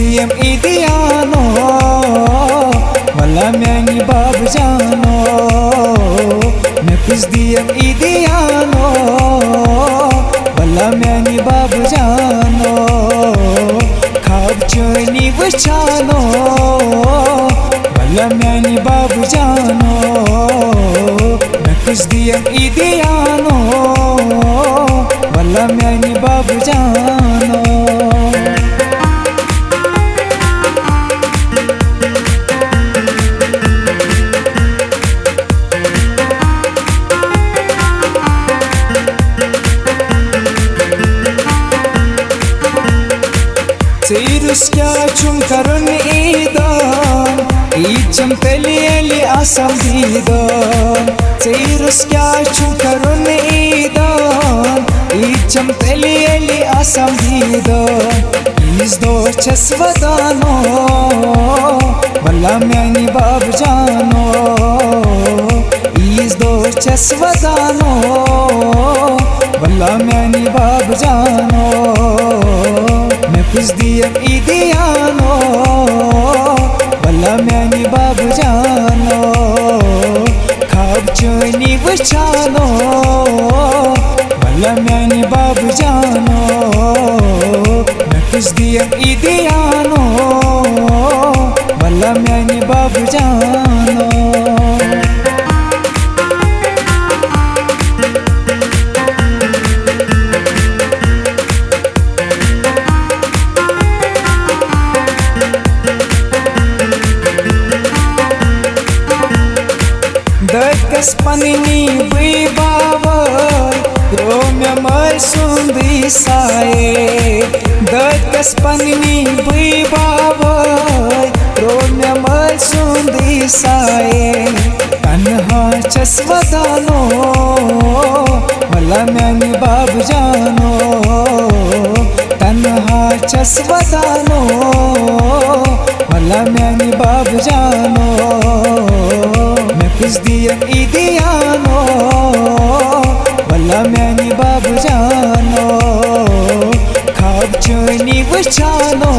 diyem idiyano Valla meni bab jano Nefis diyem idiyano Valla meni bab jano Khab chani vachano Valla meni bab jano Nefis diyem idiyano Valla meni bab jano Seyrus kâçum karun idan İçim peliyeli asam didan Seyrus kâçum karun idan İçim peliyeli asam didan İzdo çesvadano Valla meni bab jano İzdo çesvadano Valla meni bab jano Nefis diyem idiyano Valla meni bab jano Khab chani vachano Valla meni bab jano Nefis diyem idiyano Valla meni bab jano Dăt-că-s panini băi bavăi Romea măi sundi sae Dăt-că-s panini băi bavăi Romea măi sundi sae Tanha chasvadano Valla meni bab jano Tanha chasvadano Valla meni bab jano Nefis diyem idiyano Valla meni bab jano Khab chani vachano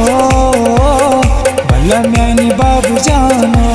Valla meni bab jano